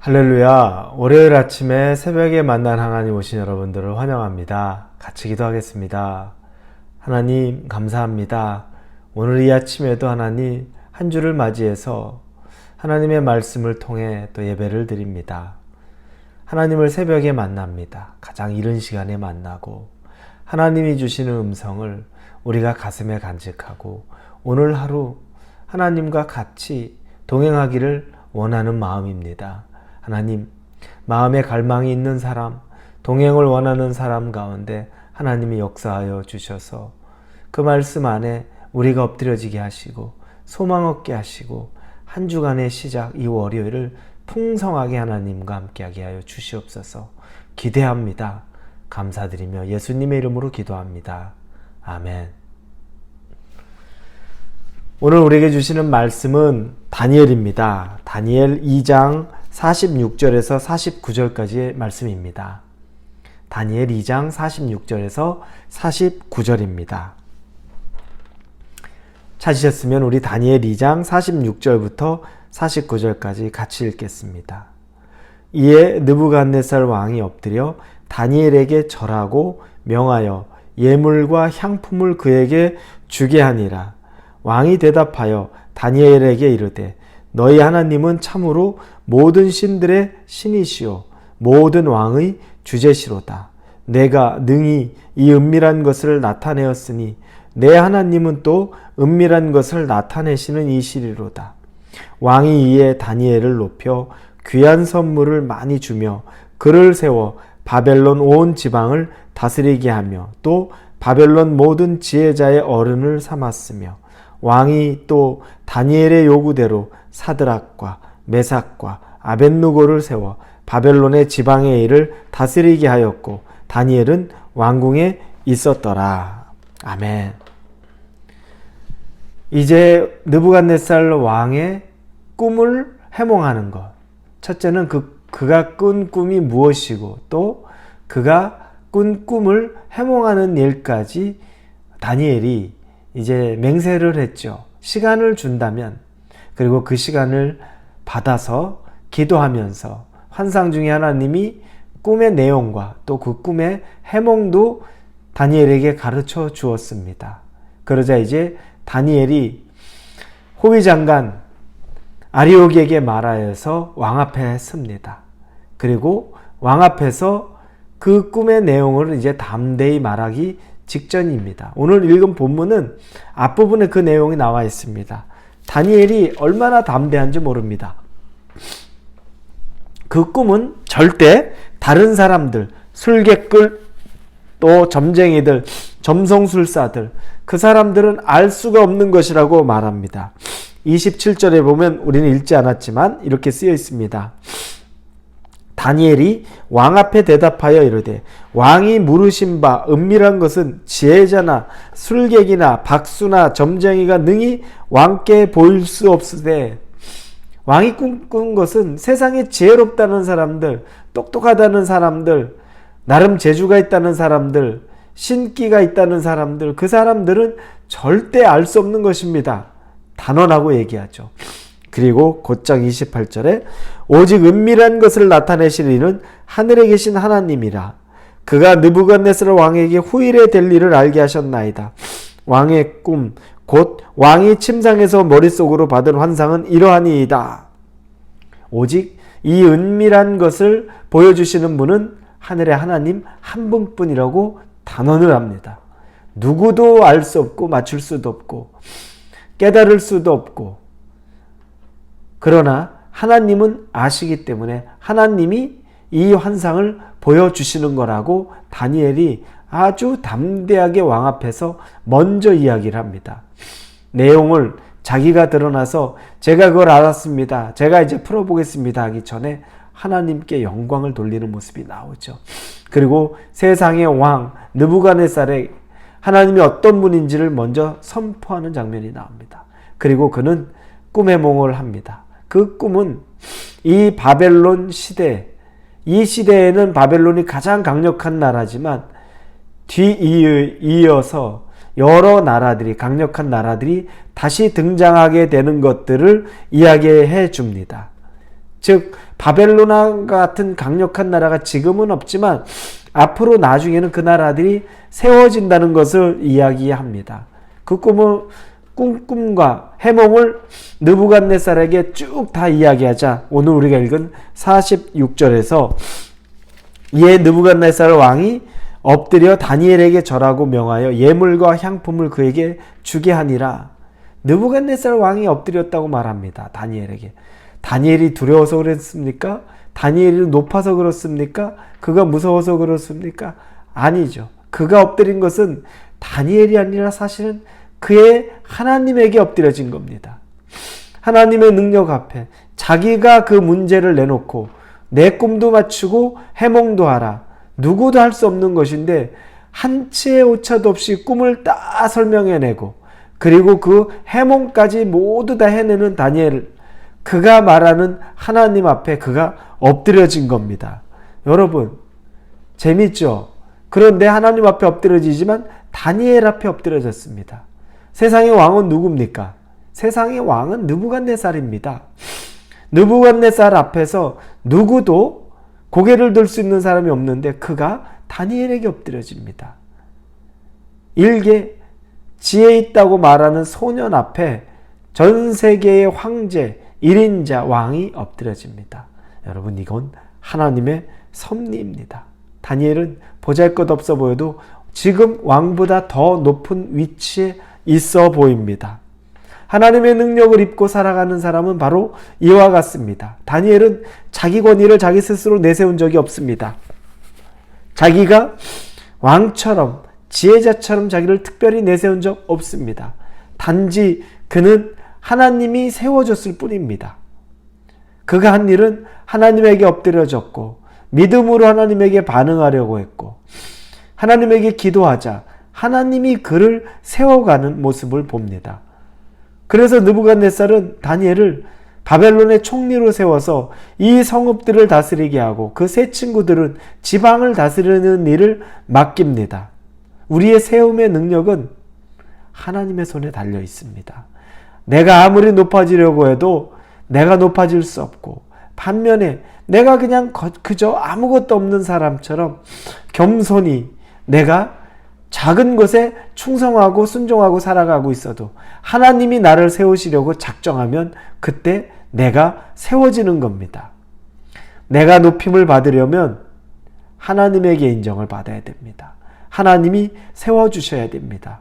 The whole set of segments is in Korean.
할렐루야. 월요일 아침에 새벽에 만난 하나님 오신 여러분들을 환영합니다. 같이 기도하겠습니다. 하나님 감사합니다. 오늘 이 아침에도 하나님 한 주를 맞이해서 하나님의 말씀을 통해 또 예배를 드립니다. 하나님을 새벽에 만납니다. 가장 이른 시간에 만나고 하나님이 주시는 음성을 우리가 가슴에 간직하고 오늘 하루 하나님과 같이 동행하기를 원하는 마음입니다. 하나님, 마음에 갈망이 있는 사람, 동행을 원하는 사람 가운데 하나님이 역사하여 주셔서 그 말씀 안에 우리가 엎드려지게 하시고 소망 얻게 하시고 한 주간의 시작 이 월요일을 풍성하게 하나님과 함께하게 하여 주시옵소서. 기대합니다. 감사드리며 예수님의 이름으로 기도합니다. 아멘. 오늘 우리에게 주시는 말씀은 다니엘입니다. 다니엘 2장 46절에서 49절까지의 말씀입니다. 다니엘 2장 46절에서 49절입니다. 찾으셨으면 우리 다니엘 2장 46절부터 49절까지 같이 읽겠습니다. 이에 느부갓네살 왕이 엎드려 다니엘에게 절하고 명하여 예물과 향품을 그에게 주게 하니라. 왕이 대답하여 다니엘에게 이르되 너희 하나님은 참으로 모든 신들의 신이시오 모든 왕의 주제시로다. 내가 능히 이 은밀한 것을 나타내었으니 내 하나님은 또 은밀한 것을 나타내시는 이시리로다. 왕이 이에 다니엘을 높여 귀한 선물을 많이 주며 그를 세워 바벨론 온 지방을 다스리게 하며 또 바벨론 모든 지혜자의 어른을 삼았으며 왕이 또 다니엘의 요구대로 사드락과 메삭과 아벳누고를 세워 바벨론의 지방의 일을 다스리게 하였고 다니엘은 왕궁에 있었더라. 아멘. 이제 느부갓네살 왕의 꿈을 해몽하는 것. 첫째는 그가 꾼 꿈이 무엇이고 또 그가 꾼 꿈을 해몽하는 일까지 다니엘이 이제 맹세를 했죠. 시간을 준다면 그리고 그 시간을 받아서 기도하면서 환상 중에 하나님이 꿈의 내용과 또 그 꿈의 해몽도 다니엘에게 가르쳐 주었습니다. 그러자 이제 다니엘이 호위장관 아리옥에게 말하여서 왕 앞에 섭니다. 그리고 왕 앞에서 그 꿈의 내용을 이제 담대히 말하기 직전입니다. 오늘 읽은 본문은 앞부분에 그 내용이 나와 있습니다. 다니엘이 얼마나 담대한지 모릅니다. 그 꿈은 절대 다른 사람들, 술객들, 또 점쟁이들, 점성술사들, 그 사람들은 알 수가 없는 것이라고 말합니다. 27절에 보면 우리는 읽지 않았지만 이렇게 쓰여 있습니다. 다니엘이 왕 앞에 대답하여 이르되 왕이 물으신 바 은밀한 것은 지혜자나 술객이나 박수나 점쟁이가 능히 왕께 보일 수 없으되 왕이 꿈꾼 것은 세상에 지혜롭다는 사람들, 똑똑하다는 사람들, 나름 재주가 있다는 사람들, 신기가 있다는 사람들, 그 사람들은 절대 알 수 없는 것입니다. 단언하고 얘기하죠. 그리고 곧장 28절에 오직 은밀한 것을 나타내실 이는 하늘에 계신 하나님이라. 그가 느부갓네살 왕에게 후일에 될 일을 알게 하셨나이다. 왕의 꿈 곧 왕이 침상에서 머릿속으로 받은 환상은 이러하니이다. 오직 이 은밀한 것을 보여주시는 분은 하늘의 하나님 한 분뿐이라고 단언을 합니다. 누구도 알 수 없고 맞출 수도 없고 깨달을 수도 없고 그러나 하나님은 아시기 때문에 하나님이 이 환상을 보여주시는 거라고 다니엘이 아주 담대하게 왕 앞에서 먼저 이야기를 합니다. 내용을 자기가 드러나서 제가 그걸 알았습니다. 제가 이제 풀어보겠습니다 하기 전에 하나님께 영광을 돌리는 모습이 나오죠. 그리고 세상의 왕 느부갓네살의 하나님이 어떤 분인지를 먼저 선포하는 장면이 나옵니다. 그리고 그는 꿈의 몽을 합니다. 그 꿈은 이 바벨론 시대, 이 시대에는 바벨론이 가장 강력한 나라지만 뒤이어서 여러 나라들이, 강력한 나라들이 다시 등장하게 되는 것들을 이야기해 줍니다. 즉 바벨론 같은 강력한 나라가 지금은 없지만 앞으로 나중에는 그 나라들이 세워진다는 것을 이야기합니다. 그 꿈과 해몽을 느부갓네살에게 쭉 다 이야기하자 오늘 우리가 읽은 46절에서 이에 느부갓네살 왕이 엎드려 다니엘에게 절하고 명하여 예물과 향품을 그에게 주게 하니라. 느부갓네살 왕이 엎드렸다고 말합니다. 다니엘에게. 다니엘이 두려워서 그랬습니까? 다니엘이 높아서 그렇습니까? 그가 무서워서 그렇습니까? 아니죠. 그가 엎드린 것은 다니엘이 아니라 사실은 그의 하나님에게 엎드려진 겁니다. 하나님의 능력 앞에 자기가 그 문제를 내놓고 내 꿈도 맞추고 해몽도 하라. 누구도 할 수 없는 것인데 한치의 오차도 없이 꿈을 다 설명해내고 그리고 그 해몽까지 모두 다 해내는 다니엘, 그가 말하는 하나님 앞에 그가 엎드려진 겁니다. 여러분 재밌죠? 그런데 하나님 앞에 엎드려지지만 다니엘 앞에 엎드려졌습니다. 세상의 왕은 누굽니까? 세상의 왕은 느부갓네살입니다. 느부갓네살 앞에서 누구도 고개를 들 수 있는 사람이 없는데 그가 다니엘에게 엎드려집니다. 일개 지혜 있다고 말하는 소년 앞에 전 세계의 황제, 1인자 왕이 엎드려집니다. 여러분 이건 하나님의 섭리입니다. 다니엘은 보잘것없어 보여도 지금 왕보다 더 높은 위치에 있어 보입니다. 하나님의 능력을 입고 살아가는 사람은 바로 이와 같습니다. 다니엘은 자기 권위를 자기 스스로 내세운 적이 없습니다. 자기가 왕처럼 지혜자처럼 자기를 특별히 내세운 적 없습니다. 단지 그는 하나님이 세워줬을 뿐입니다. 그가 한 일은 하나님에게 엎드려졌고 믿음으로 하나님에게 반응하려고 했고 하나님에게 기도하자 하나님이 그를 세워가는 모습을 봅니다. 그래서 느부갓네살은 다니엘을 바벨론의 총리로 세워서 이 성읍들을 다스리게 하고 그 세 친구들은 지방을 다스리는 일을 맡깁니다. 우리의 세움의 능력은 하나님의 손에 달려 있습니다. 내가 아무리 높아지려고 해도 내가 높아질 수 없고 반면에 내가 그냥 그저 아무것도 없는 사람처럼 겸손히 내가 작은 것에 충성하고 순종하고 살아가고 있어도 하나님이 나를 세우시려고 작정하면 그때 내가 세워지는 겁니다. 내가 높임을 받으려면 하나님에게 인정을 받아야 됩니다. 하나님이 세워주셔야 됩니다.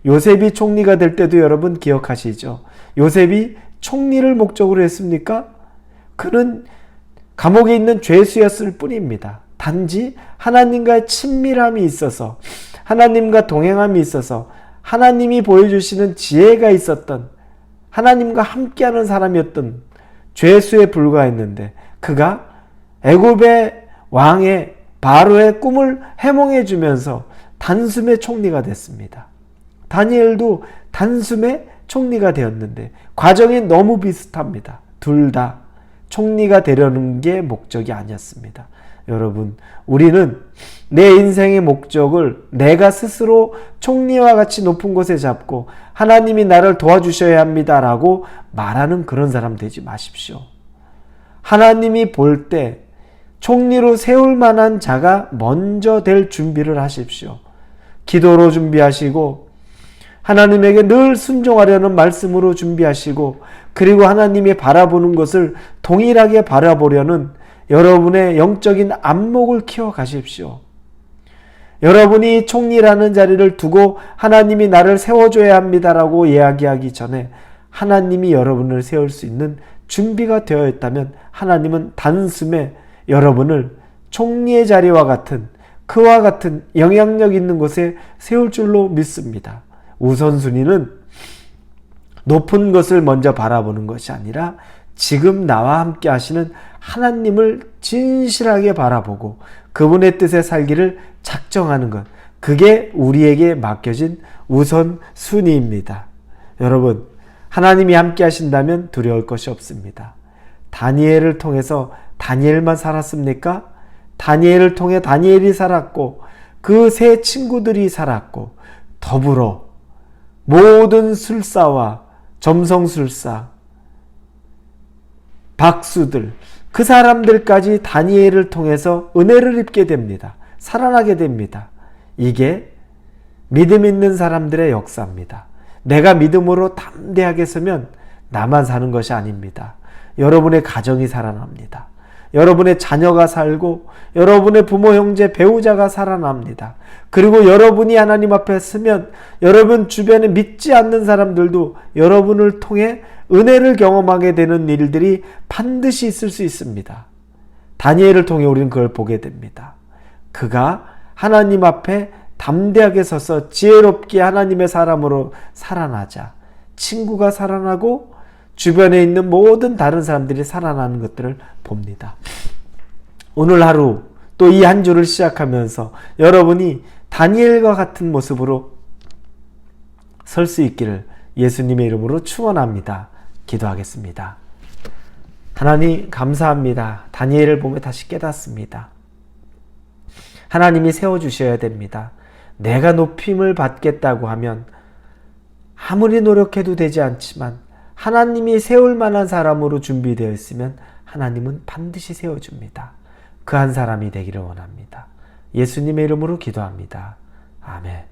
요셉이 총리가 될 때도 여러분 기억하시죠? 요셉이 총리를 목적으로 했습니까? 그는 감옥에 있는 죄수였을 뿐입니다. 단지 하나님과의 친밀함이 있어서 하나님과 동행함이 있어서 하나님이 보여주시는 지혜가 있었던 하나님과 함께하는 사람이었던 죄수에 불과했는데 그가 애굽의 왕의 바로의 꿈을 해몽해 주면서 단숨에 총리가 됐습니다. 다니엘도 단숨에 총리가 되었는데 과정이 너무 비슷합니다. 둘 다 총리가 되려는 게 목적이 아니었습니다. 여러분, 우리는 내 인생의 목적을 내가 스스로 총리와 같이 높은 곳에 잡고 하나님이 나를 도와주셔야 합니다라고 말하는 그런 사람 되지 마십시오. 하나님이 볼 때 총리로 세울 만한 자가 먼저 될 준비를 하십시오. 기도로 준비하시고 하나님에게 늘 순종하려는 말씀으로 준비하시고 그리고 하나님이 바라보는 것을 동일하게 바라보려는 여러분의 영적인 안목을 키워가십시오. 여러분이 총리라는 자리를 두고 하나님이 나를 세워줘야 합니다라고 이야기하기 전에 하나님이 여러분을 세울 수 있는 준비가 되어 있다면 하나님은 단숨에 여러분을 총리의 자리와 같은 그와 같은 영향력 있는 곳에 세울 줄로 믿습니다. 우선순위는 높은 것을 먼저 바라보는 것이 아니라 지금 나와 함께 하시는 하나님을 진실하게 바라보고 그분의 뜻에 살기를 작정하는 것, 그게 우리에게 맡겨진 우선순위입니다. 여러분, 하나님이 함께 하신다면 두려울 것이 없습니다. 다니엘을 통해서 다니엘만 살았습니까? 다니엘을 통해 다니엘이 살았고 그 세 친구들이 살았고 더불어 모든 술사와 점성술사, 박수들, 그 사람들까지 다니엘을 통해서 은혜를 입게 됩니다. 살아나게 됩니다. 이게 믿음 있는 사람들의 역사입니다. 내가 믿음으로 담대하게 서면 나만 사는 것이 아닙니다. 여러분의 가정이 살아납니다. 여러분의 자녀가 살고 여러분의 부모, 형제, 배우자가 살아납니다. 그리고 여러분이 하나님 앞에 서면 여러분 주변에 믿지 않는 사람들도 여러분을 통해 은혜를 경험하게 되는 일들이 반드시 있을 수 있습니다. 다니엘을 통해 우리는 그걸 보게 됩니다. 그가 하나님 앞에 담대하게 서서 지혜롭게 하나님의 사람으로 살아나자 친구가 살아나고 주변에 있는 모든 다른 사람들이 살아나는 것들을 봅니다. 오늘 하루 또 이 한 주를 시작하면서 여러분이 다니엘과 같은 모습으로 설 수 있기를 예수님의 이름으로 축원합니다. 기도하겠습니다. 하나님 감사합니다. 다니엘을 보며 다시 깨닫습니다. 하나님이 세워주셔야 됩니다. 내가 높임을 받겠다고 하면 아무리 노력해도 되지 않지만 하나님이 세울 만한 사람으로 준비되어 있으면 하나님은 반드시 세워줍니다. 그 한 사람이 되기를 원합니다. 예수님의 이름으로 기도합니다. 아멘.